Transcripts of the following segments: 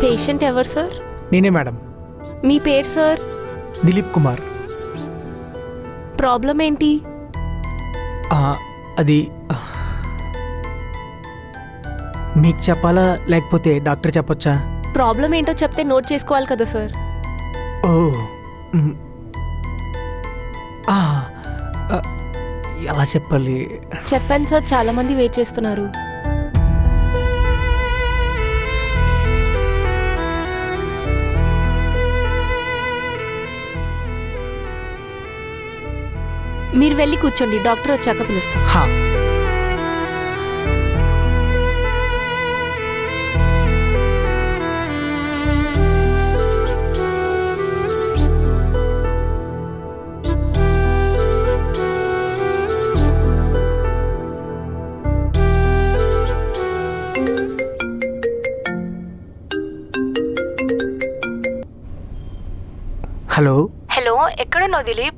Patient ఎవరు sir? నేనే madam. మీ పేరు సార్? దిలీప్ కుమార్. ప్రాబ్లం ఏంటి? అది మీకు చెప్పాలా లేకపోతే డాక్టర్ చెప్పొచ్చా? ప్రాబ్లం ఏంటో చెప్తే నోట్ చేసుకోవాలి కదా సార్. ఓ ఎలా చెప్పాలి? చెప్పాను సార్, చాలా మంది వెయిట్ చేస్తున్నారు. మీరు వెళ్ళి కూర్చోండి, డాక్టర్ వచ్చాక పిలుస్తాం. హలో. హలో, ఎక్కడున్నావు దిలీప్?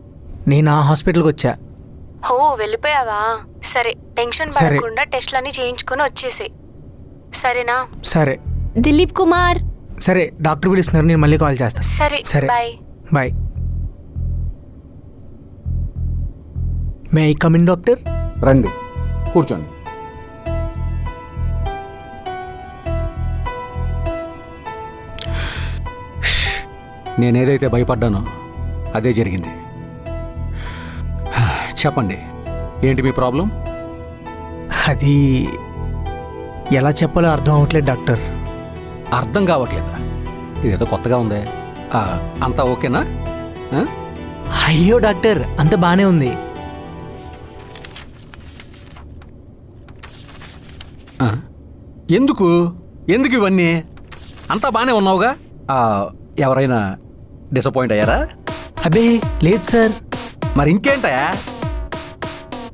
నేను ఆ హాస్పిటల్కి వచ్చా. హో, వెళ్ళిపోయావా? సరే, టెన్షన్ పడకుండా టెస్ట్లన్నీ చేయించుకొని వచ్చేసాయి, సరేనా? సరే దిలీప్ కుమార్. సరే, డాక్టర్ పిలుస్తున్నారు, నేను మళ్ళీ కాల్ చేస్తాను. సరే సరే, bye. Bye. May I come in doctor? రండి, కూర్చోండి. నేనేదైతే భయపడ్డానో అదే జరిగింది. చెప్పండి, ఏంటి మీ ప్రాబ్లం? అది ఎలా చెప్పాలో అర్థం అవ్వట్లేదు డాక్టర్. అర్థం కావట్లేదా? ఇదేదో కొత్తగా ఉందే. అంతా ఓకేనా? అయ్యో డాక్టర్, అంత బాగానే ఉంది. ఎందుకు ఎందుకు ఇవన్నీ? అంతా బాగానే ఉన్నావుగా. ఎవరైనా డిసప్పాయింట్ అయ్యారా? అబే లేదు సార్. మరి ఇంకేంటయా?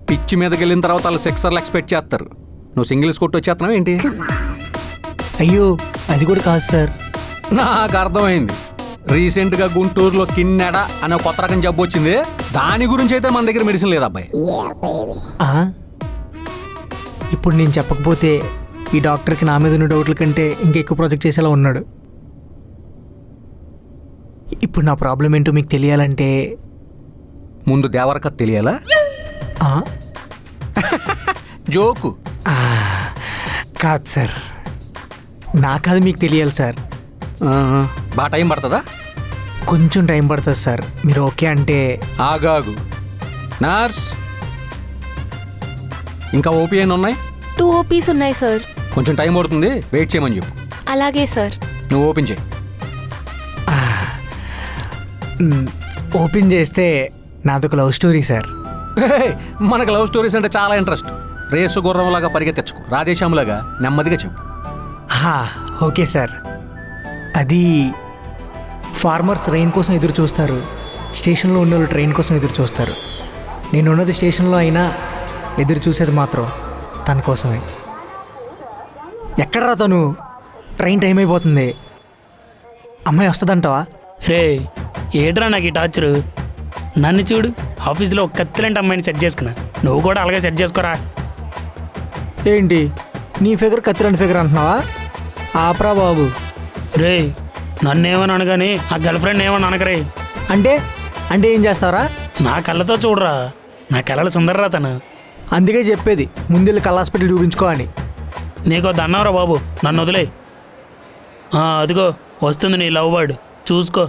పిచ్చి మీదకి వెళ్ళిన తర్వాత వాళ్ళు సిక్సర్లు ఎక్స్పెక్ట్ చేస్తారు, నువ్వు సింగిల్స్ కొట్టి వచ్చేస్తున్నావు ఏంటి? అయ్యో అది కూడా కాదు సార్. నాకు అర్థమైంది. రీసెంట్గా గుంటూరులో కిన్నెడ అనే కొత్త రకం జబ్బు వచ్చింది, దాని గురించి అయితే మన దగ్గర మెడిసిన్ లేదు అబ్బాయి. ఇప్పుడు నేను చెప్పకపోతే ఈ డాక్టర్కి నా మీద ఉన్న డౌట్ల కంటే ఇంకెక్కువ ప్రాజెక్ట్ చేసేలా ఉన్నాడు. ఇప్పుడు నా ప్రాబ్లం ఏంటో మీకు తెలియాలంటే ముందు దేవరక తెలియాలా? జోకు కాదు సార్, నాకది మీకు తెలియాలి సార్. బాగా టైం పడుతుందా? కొంచెం టైం పడుతుంది సార్. మీరు ఓకే అంటే. ఆగాగు నర్స్, ఇంకా ఓపీ అయినా ఉన్నాయి? 2 OPs ఉన్నాయి సార్. కొంచెం టైం పడుతుంది, వెయిట్ చేయమని చెప్పు. అలాగే సార్. నువ్వు ఓపెన్ చేయి. ఓపెన్ చేస్తే నాదొక లవ్ స్టోరీ సార్. మనకు లవ్ స్టోరీస్ అంటే చాలా ఇంట్రెస్ట్. రేసు గుర్రంలాగా పరిగెత్తచ్చు, రాధేశ్యాములాగా నెమ్మదిగా చెప్పు. Okay sir. అది ఫార్మర్స్ రెయిన్ కోసం ఎదురు చూస్తారు, స్టేషన్లో ఉన్న వాళ్ళు ట్రైన్ కోసం ఎదురు చూస్తారు. నేను ఉన్నది స్టేషన్లో అయినా ఎదురు చూసేది మాత్రం తన కోసమే. ఎక్కడరా తను? ట్రైన్ టైం అయిపోతుంది. అమ్మాయి వస్తుందంటావా? రే ఏడ్రా నాకు ఈ టార్చరు. నన్ను చూడు, ఆఫీస్లో ఒక కత్తిలాంటి అమ్మాయిని సెట్ చేసుకున్నా, నువ్వు కూడా అలాగే సెట్ చేసుకోరా. ఏంటి నీ ఫిగర్ కత్తిలాంటి ఫిగర్ అంటున్నావా? ఆపరా బాబు. రే నన్నేమని అనగానే ఆ గర్ల్ ఫ్రెండ్ ఏమని అనకరే. అంటే అంటే ఏం చేస్తావరా? నా కళ్ళతో చూడరా, నా కళ్ళలు సుందర్రా తను. అందుకే చెప్పేది ముందెళ్ళి కళ్ళ హాస్పిటల్ చూపించుకో అని. నీకో దన్నవరా బాబు, నన్ను వదిలే. అదిగో వస్తుంది నీ లవ్ బర్డ్, చూసుకో.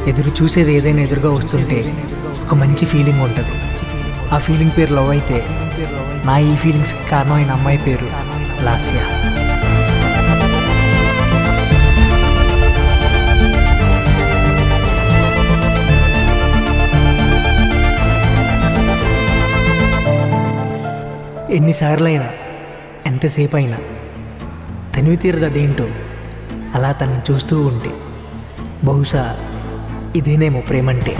ఎదురు చూసేది ఏదైనా ఎదురుగా వస్తుంటే ఒక మంచి ఫీలింగ్ ఉంటుంది. ఆ ఫీలింగ్ పేరు లవ్ అయితే నా ఈ ఫీలింగ్స్కి కారణమైన అమ్మాయి పేరు లాస్య. ఎన్నిసార్లైనా ఎంతసేపు అయినా తనివి తీరదు అదేంటో. అలా తనని చూస్తూ ఉంటే బహుశా ఇదేనేమో ప్రేమంటే.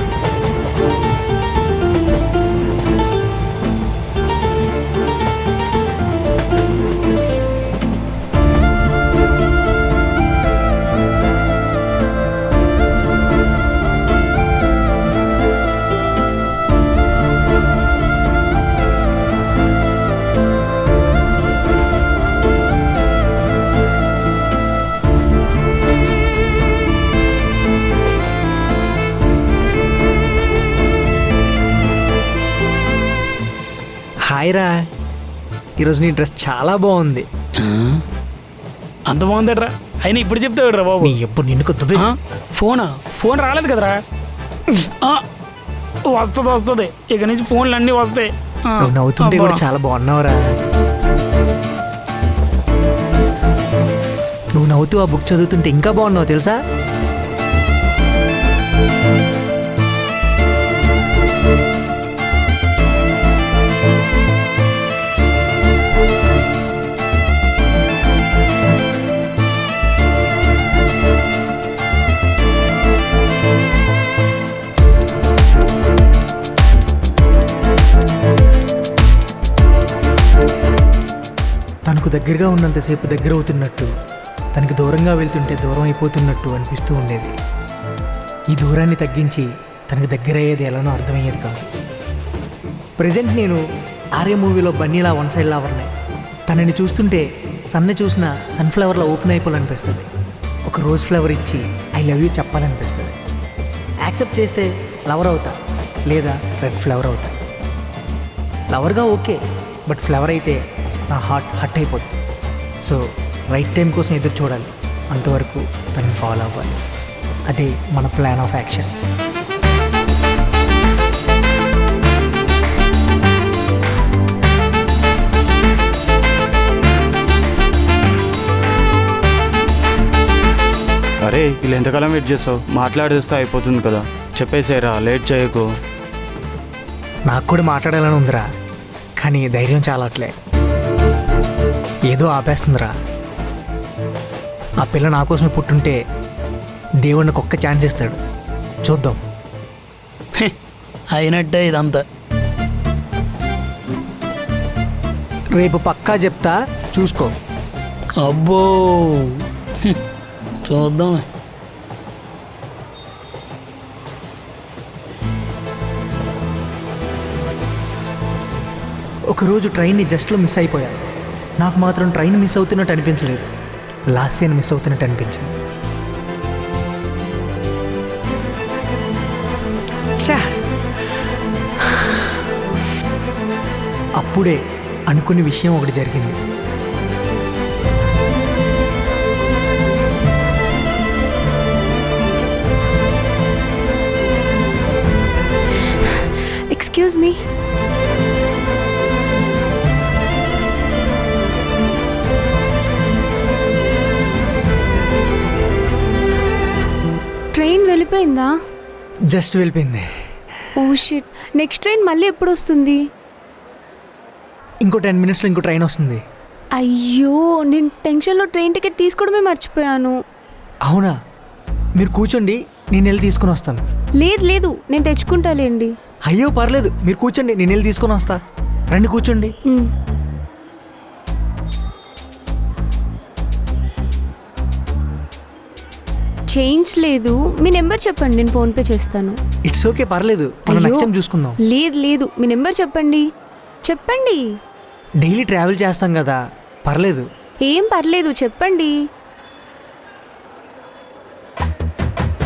హాయ్ రా, ఈరోజు నీ డ్రెస్ చాలా బాగుంది. అంత బాగుందట్రా, అయినా ఇప్పుడు చెప్తావు రా బాబు. నీ ఎప్పుడు నిన్ను కొద్ది ఫోన్ రాలేదు కదరా. ఆ, వస్తుంది ఇక నుంచి ఫోన్లు అన్నీ వస్తాయి. నువ్వు నవ్వుతుంటే కూడా చాలా బాగున్నావురా. నువ్వు నవ్వుతూ ఆ బుక్ చదువుతుంటే ఇంకా బాగున్నావు తెలుసా. తనకు దగ్గరగా ఉన్నంతసేపు దగ్గర అవుతున్నట్టు, తనకి దూరంగా వెళ్తుంటే దూరం అయిపోతున్నట్టు అనిపిస్తూ ఉండేది. ఈ దూరాన్ని తగ్గించి తనకు దగ్గర అయ్యేది ఎలానో అర్థమయ్యేది కాదు. ప్రజెంట్ నేను ఆర్య మూవీలో బన్నీలా వన్ సైడ్ లవర్ని. తనని చూస్తుంటే సన్న చూసిన సన్ఫ్లవర్లో ఓపెన్ అయిపోవాలనిపిస్తుంది. ఒక రోజ్ ఫ్లవర్ ఇచ్చి ఐ లవ్ యూ చెప్పాలనిపిస్తుంది. యాక్సెప్ట్ చేస్తే లవర్ అవుతా, లేదా రెడ్ ఫ్లవర్ అవుతా. లవర్గా ఓకే, బట్ ఫ్లవర్ అయితే నా హార్ట్ హట్ అయిపోతుంది. సో రైట్ టైం కోసం ఎదురు చూడాలి, అంతవరకు తనని ఫాలో అవ్వాలి. అదే మన ప్లాన్ ఆఫ్ యాక్షన్. అరే వీళ్ళు ఎంతకాలం వెయిట్ చేస్తావు? మాట్లాడేస్తే అయిపోతుంది కదా, చెప్పేసేరా, లేట్ చేయకు. నాకు కూడా మాట్లాడాలని ఉందిరా, కానీ ధైర్యం చాలట్లే. ఏదో ఆపేస్తుందిరా. ఆ పిల్ల నా కోసమే పుట్టుంటే దేవుడు నాకు ఒక్క ఛాన్స్ ఇస్తాడు, చూద్దాం. అయినట్టే ఇదంతా. రేపు పక్కా చెప్తా, చూసుకో. అబ్బో, చూద్దాం. ఒకరోజు ట్రైన్ని జస్ట్లో మిస్ అయిపోయా. నాకు మాత్రం ట్రైన్ మిస్ అవుతున్నట్టు అనిపించలేదు, లాస్ట్ సీన్ మిస్ అవుతున్నట్టు అనిపించింది. అప్పుడే అనుకునే విషయం ఒకటి జరిగింది. Excuse me. ట్రైన్ వెళ్ళిపోయిందా? జస్ట్ వెళ్ళిపోయింది. ఓ షిట్, నెక్స్ట్ ట్రైన్ మళ్ళీ ఎప్పుడు వస్తుంది? ఇంకో 10 minutesలో ఇంకో ట్రైన్ వస్తుంది. అయ్యో, నేను టెన్షన్లో ట్రైన్ టికెట్ తీసుకోవడమే మర్చిపోయాను. అవునా? మీరు కూర్చోండి, నేను వెళ్ళి తీసుకుని వస్తాను. లేదు లేదు, నేను తెచ్చుకుంటాలేండి. అయ్యో పర్లేదు, మీరు కూర్చోండి, నేను వెళ్ళి తీసుకొని వస్తా. రండి కూర్చోండి. చేంజ్ లేదు, మీ నెంబర్ చెప్పండి, నేను ఫోన్పే చేస్తాను. ఇట్స్ ఓకే, పర్లేదు, మనం నెక్స్ట్ టైం చూసుకుందాం. లేదు లేదు, మీ నెంబర్ చెప్పండి. చెప్పండి. డైలీ ట్రావెల్ చేస్తాం కదా, పర్లేదు. ఏం పర్లేదు, చెప్పండి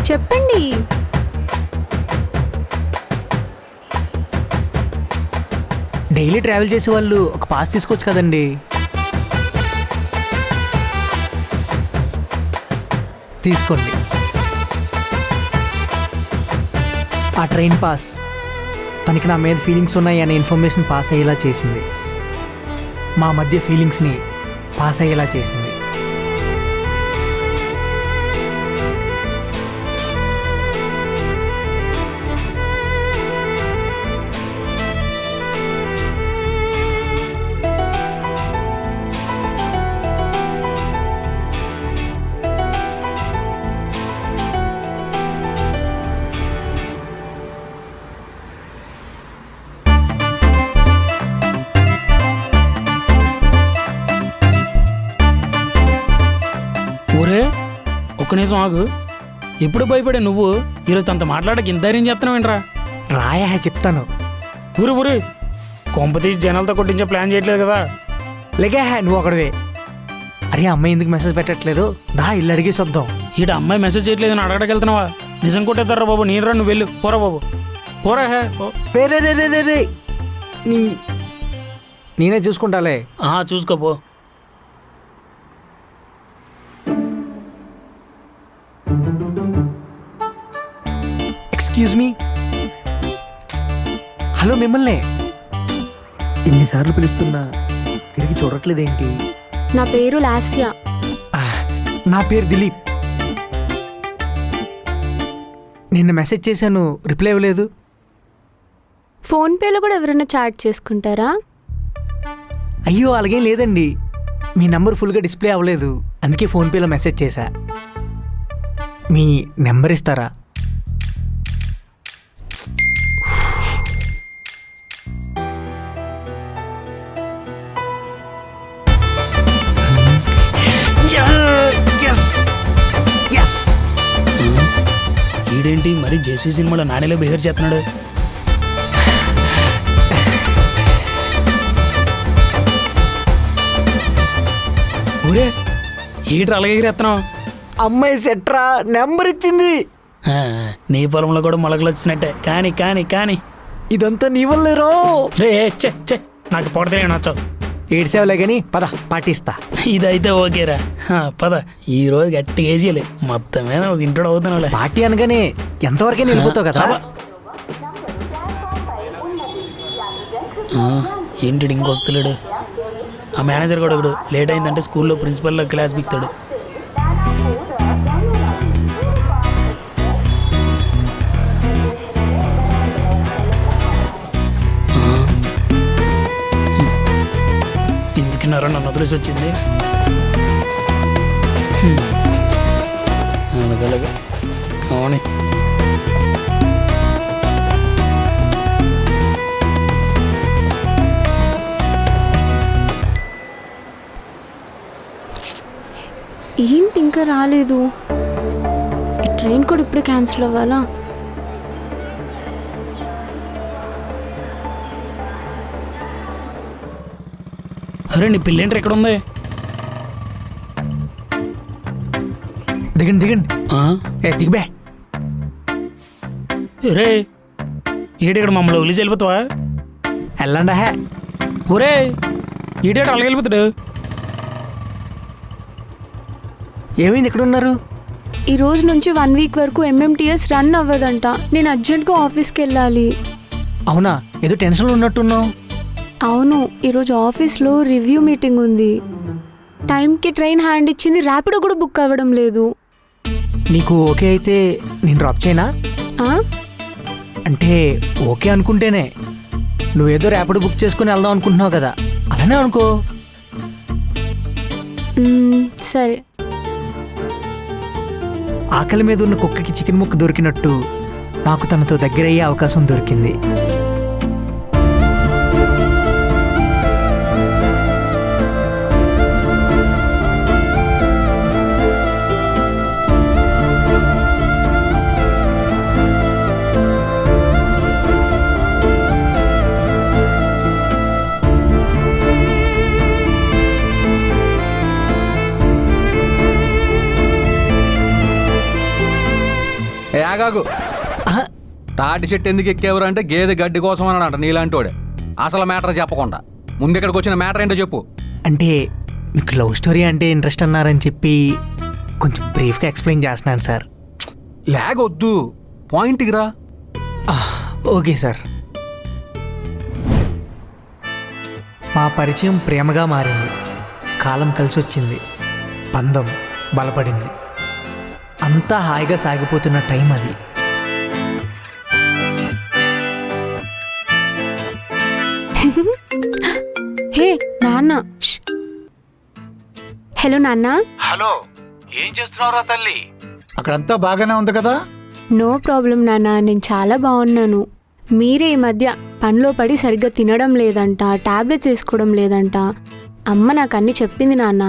చెప్పండి. డైలీ ట్రావెల్ చేసే వాళ్ళు ఒక పాస్ తీసుకోవచ్చు కదండి. తీసుకోండి. ఆ ట్రైన్ పాస్ తనకి నా మీద ఫీలింగ్స్ ఉన్నాయి అనే ఇన్ఫర్మేషన్ పాస్ అయ్యేలా చేసింది. మా మధ్య ఫీలింగ్స్ని పాస్ అయ్యేలా చేసింది. ఒక్క నిమిషం ఆగు. ఎప్పుడు భయపడే నువ్వు ఈరోజు అంత మాట్లాడక ఇంత ధైర్యం చేస్తున్నావు ఏంట్రా? రాయా చెప్తాను. ఊరు కొంపతీసి జనాలతో కొట్టించే ప్లాన్ చేయట్లేదు కదా? లేకే నువ్వు ఒకడవే. అరే అమ్మాయి ఎందుకు మెసేజ్ పెట్టట్లేదు? దా ఇల్లు అడిగేసి వద్దాం. ఈడ అమ్మాయి మెసేజ్ చేయట్లేదు అని అడగడానికి వెళ్తున్నావా? నిజం కొట్టేస్తారా బాబు? నేను రా, నువ్వు వెళ్ళు. పోరా బాబు, పోరా. రే రే రే రే రే నేనే చూసుకుంటాలే. చూసుకోపో. Excuse me. హలో, మిమ్మల్ని ఎన్నిసార్లు పిలుస్తున్నా తిరిగి చూడట్లేదేంటి? నా పేరు లాస్య. నా పేరు దిలీప్. నిన్న మెసేజ్ చేశాను, రిప్లై ఇవ్వలేదు. ఫోన్పేలో కూడా ఎవరైనా చాట్ చేసుకుంటారా? అయ్యో అలాగేం లేదండి, మీ నంబర్ ఫుల్గా డిస్ప్లే అవ్వలేదు, అందుకే ఫోన్పేలో మెసేజ్ చేశా. మీ నెంబర్ ఇస్తారా? ఈడేంటి మరి జేసీ సినిమాలో నాణ్యలో బిహేవ్ చేస్తున్నాడు? ఊరే ఈటర్ అలాగే ఎగరేస్తున్నావు? అమ్మాయి సెట్రా, నెంబర్ ఇచ్చింది. నీ పొలంలో కూడా మొలకలు వచ్చినట్టే. కానీ కానీ కానీ ఇదంతా నీ వల్లేరో. రే చె నాకు పొడతలే నచ్చావు. ఏడ్సేవలే కానీ పద పాటిస్తా. ఇదైతే ఓకేరా, పద. ఈ రోజు గట్టిగా వేసేయాలి మొత్తమే. ఒక ఇంట్లో అవుతున్నావులే. పార్టీ అనగానే ఎంతవరకైనా వెళ్ళిపోతావు కదా. ఏంటి ఇంకొస్తలేడు? ఆ మేనేజర్ కూడా ఒకడు లేట్ అయిందంటే స్కూల్లో ప్రిన్సిపల్లో క్లాస్ బిక్తాడు. ఎందుకున్నారా నన్ను వదిలేసి వచ్చింది? అలాగలాగా అవునే. ఏంటి ఇంకా రాలేదు? ఈ ట్రైన్ కూడా ఇప్పుడే క్యాన్సిల్ అవ్వాలా? అరే నీ పిల్లేంటర్ ఎక్కడ ఉంది? దిగండి దిగండి. దిగబే. రే ఈడేక్కడ మమ్మల్ని వదిలేసి వెళ్ళిపోతావా? వెళ్ళండా. ఊరే ఈడేట అలాగే వెళ్ళిపోతాడు. ఏమైంది, ఎక్కడ ఉన్నారు? ఈ రోజు నుంచి 1 వీక్ వరకు ఎంఎంటీఎస్ రన్ అవ్వదంట. నేను అర్జెంట్గా ఆఫీస్కి వెళ్ళాలి. అవునా, ఏదో టెన్షన్లో ఉన్నట్టున్నావు. అవును, ఈరోజు ఆఫీస్లో రివ్యూ మీటింగ్ ఉంది. టైంకి ట్రైన్ హ్యాండ్ ఇచ్చింది, ర్యాపిడో కూడా బుక్ అవ్వడం లేదు. నీకు ఓకే అయితే నేను డ్రాప్ చేయనా? అంటే ఓకే అనుకుంటేనే. నువ్వేదో ర్యాపిడో బుక్ చేసుకుని వెళ్దాం అనుకుంటున్నావు కదా, అలానే అనుకో. సరే. ఆకలి మీద ఉన్న కుక్కకి చికెన్ ముక్క దొరికినట్టు నాకు తనతో దగ్గరయ్యే అవకాశం దొరికింది. ఆగాగు. తాటి చెట్టు ఎందుకు ఎక్కేవరు అంటే గేదె గడ్డి కోసం అన్నాడంట నీలాంటోడే. అసలు మ్యాటర్ చెప్పకుండా ముందు ఇక్కడికి వచ్చిన మ్యాటర్ ఏంటో చెప్పు. అంటే మీకు లవ్ స్టోరీ అంటే ఇంట్రెస్ట్ అన్నారని చెప్పి కొంచెం బ్రీఫ్గా ఎక్స్ప్లెయిన్ చేస్తున్నాను సార్. లేగొద్దు, పాయింట్కి రా. Okay sir. మా పరిచయం ప్రేమగా మారింది. కాలం కలిసి వచ్చింది, బంధం బలపడింది. అంతా హాయిగా సాగిపోతున్న టైం అది. హే నాన్న. హలో నాన్న. హలో, ఏం చేస్తున్నావురా తల్లి? అక్కడంతా బాగానే ఉంది కదా? నో ప్రాబ్లం నాన్న, నేను చాలా బాగున్నాను. మీరే ఈ మధ్య పనిలో పడి సరిగ్గా తినడం లేదంట, టాబ్లెట్స్ వేసుకోవడం లేదంట. అమ్మ నాకు అన్నీ చెప్పింది నాన్న.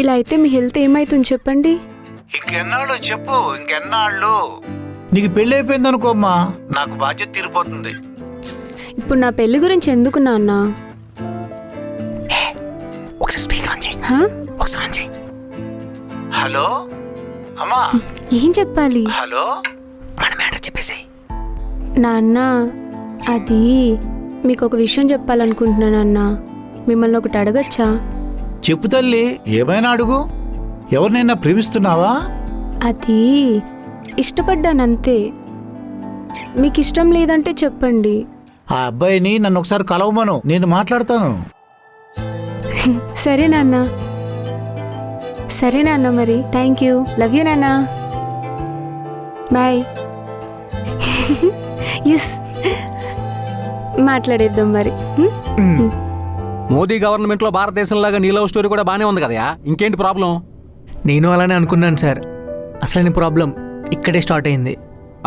ఇలా అయితే మీ హెల్త్ ఏమైతుంది చెప్పండి. ఇంకెన్నాళ్ళు చెప్పు, ఇంకెన్నాళ్ళు? నీకు పెళ్ళి అయిపోయింది అనుకోమ్మా, నాకు బాధ్యత తీరిపోతుంది. ఇప్పుడు నా పెళ్లి గురించి ఎందుకు నాన్న? ఒకసారి స్పీకర్ ఆన్ చేయి. ఒకసారి ఆన్ చేయి. హలో అమ్మా. ఏం చెప్పాలి? హలో, మన మ్యాటర్ చెప్పేసి. నాన్న, అది మీకు ఒక విషయం చెప్పాలనుకుంటున్నాను అన్న. మిమ్మల్ని ఒకటి అడగచ్చా? చెప్పు తల్లి, ఏమైనా అడుగు. ఎవరినైనా ప్రేమిస్తున్నావా? అది ఇష్టపడ్డానంతే. మీకు ఇష్టం లేదంటే చెప్పండి. ఆ అబ్బాయిని నన్ను ఒకసారి కలవమను, నేను మాట్లాడతాను. సరే నాన్న. సరే నాన్న, మరి థ్యాంక్ యూ. లవ్ యూ నాన్న. బాయ్. ఎస్, మాట్లాడేద్దాం మరి. మోదీ గవర్నమెంట్లో భారతదేశంలాగా నీ లవ్ స్టోరీ కూడా బాగానే ఉంది కదా, ఇంకేంటి ప్రాబ్లం? నేను అలానే అనుకున్నాను సార్. అసలైన ప్రాబ్లం ఇక్కడే స్టార్ట్ అయింది.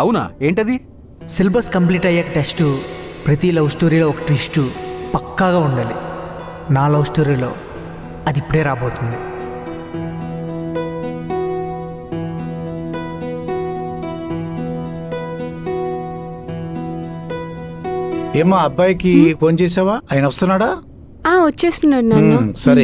అవునా, ఏంటది? సిలబస్ కంప్లీట్ అయ్యాక టెస్టు, ప్రతి లవ్ స్టోరీలో ఒక ట్విస్టు పక్కాగా ఉండాలి. నా లవ్ స్టోరీలో అది ఇప్పుడే రాబోతుంది. ఏమో అబ్బాయికి ఫోన్ చేసావా? ఆయన వస్తున్నాడా? వచ్చేస్తున్నాడు నాన్న. సరే.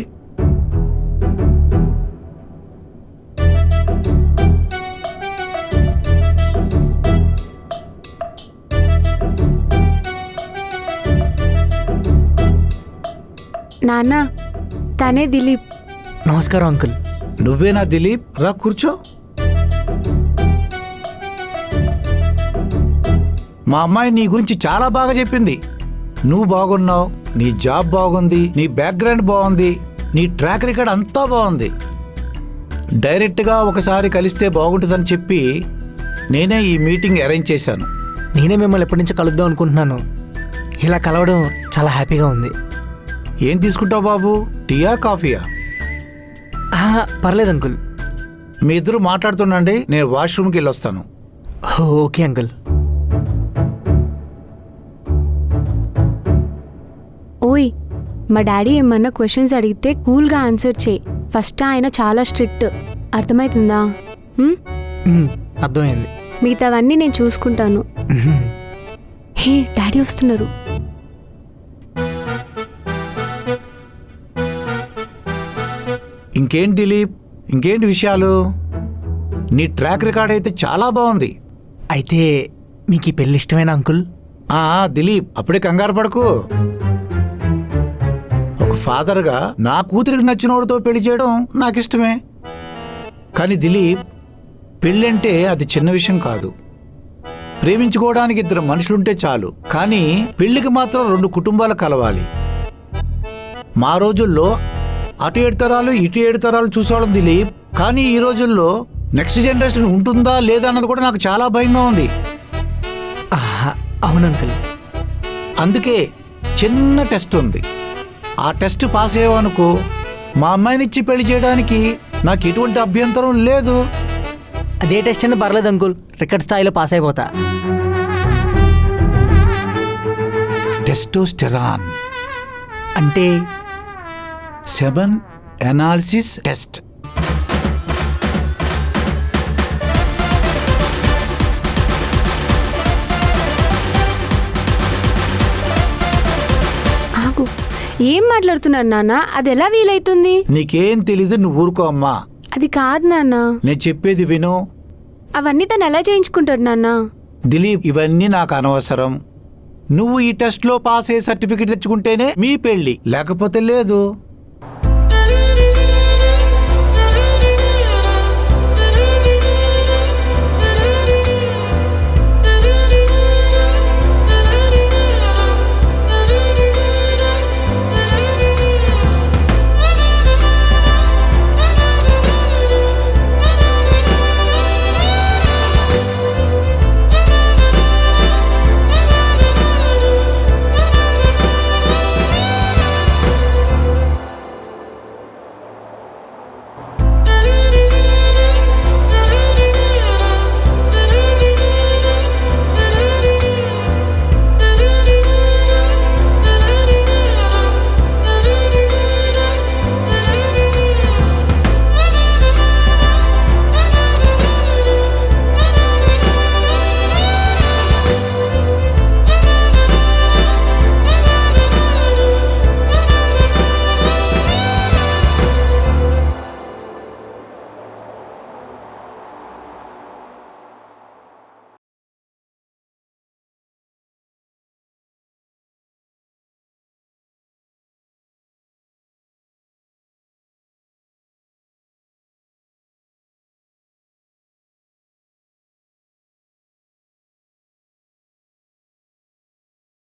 నాన్న, తనే దిలీప్. నమస్కారం అంకుల్. నువ్వేనా దిలీప్? రా కూర్చో. మా అమ్మాయి నీ గురించి చాలా బాగా చెప్పింది. నువ్వు బాగున్నావు, నీ జాబ్ బాగుంది, నీ బ్యాక్గ్రౌండ్ బాగుంది, నీ ట్రాక్ రికార్డ్ అంతా బాగుంది. డైరెక్ట్గా ఒకసారి కలిస్తే బాగుంటుందని చెప్పి నేనే ఈ మీటింగ్ అరేంజ్ చేశాను. నేనే మిమ్మల్ని ఎప్పటి నుంచో కలుద్దాం అనుకుంటున్నాను. ఇలా కలవడం చాలా హ్యాపీగా ఉంది. ఏం తీసుకుంటావు బాబు? టీయా కాఫీయా? పర్లేదు అంకుల్. మీ ఇద్దరు మాట్లాడుతుండండి, నేను వాష్రూమ్కి వెళ్ళి వస్తాను. Okay uncle. ఓయ్, మా డాడీ ఏమన్నా క్వశ్చన్స్ అడిగితే కూల్గా ఆన్సర్ చేయి. ఫస్ట్ ఆయన చాలా స్ట్రిక్ట్, అర్థమవుతుందా? అర్థమైంది. మిగతావన్నీ నేను చూసుకుంటాను. హే, డాడీ వస్తున్నారు. ఇంకేంటి దిలీప్, ఇంకేంటి విషయాలు? నీ ట్రాక్ రికార్డ్ అయితే చాలా బాగుంది. అయితే మీకు ఈ పెళ్ళి ఇష్టమేనా అంకుల్? దిలీప్, అప్పుడే కంగారు పడకు. ఒక ఫాదర్గా నా కూతురికి నచ్చినోడితో పెళ్లి చేయడం నాకు ఇష్టమే. కానీ దిలీప్, పెళ్ళంటే అది చిన్న విషయం కాదు. ప్రేమించుకోవడానికి ఇద్దరు మనుషులుంటే చాలు, కానీ పెళ్లికి మాత్రం 2 కుటుంబాలు కలవాలి. మా రోజుల్లో అటు 7 తరాలు ఇటు 7 తరాలు చూసేవాళ్ళం దిలీప్. కానీ ఈ రోజుల్లో నెక్స్ట్ జనరేషన్ ఉంటుందా లేదా అన్నది కూడా నాకు చాలా భయంగా ఉంది. అవును అంకుల్. అందుకే చిన్న టెస్ట్ ఉంది. ఆ టెస్ట్ పాస్ అయ్యావనుకో, మా అమ్మాయినిచ్చి పెళ్లి చేయడానికి నాకు ఎటువంటి అభ్యంతరం లేదు. అదే టెస్ట్ అయినా పర్లేదు అంకుల్, రికార్డ్ స్థాయిలో పాస్ అయిపోతా. టెస్టోస్టెరాన్ అంటే 7 ఎనాలిసిస్ టెస్ట్. ఆగు, ఏం మాట్లాడుతున్నారు నాన్న? అది ఎలా వీలైతుంది? నీకేం తెలీదు, నువ్వు ఊరుకో అమ్మా. అది కాదు నాన్న. నేను చెప్పేది విను. అవన్నీ తను ఎలా చేయించుకుంటాడు నాన్న? దిలీప్, ఇవన్నీ నాకు అనవసరం. నువ్వు ఈ టెస్ట్లో పాస్ అయ్యే సర్టిఫికెట్ తెచ్చుకుంటేనే మీ పెళ్లి, లేకపోతే లేదు.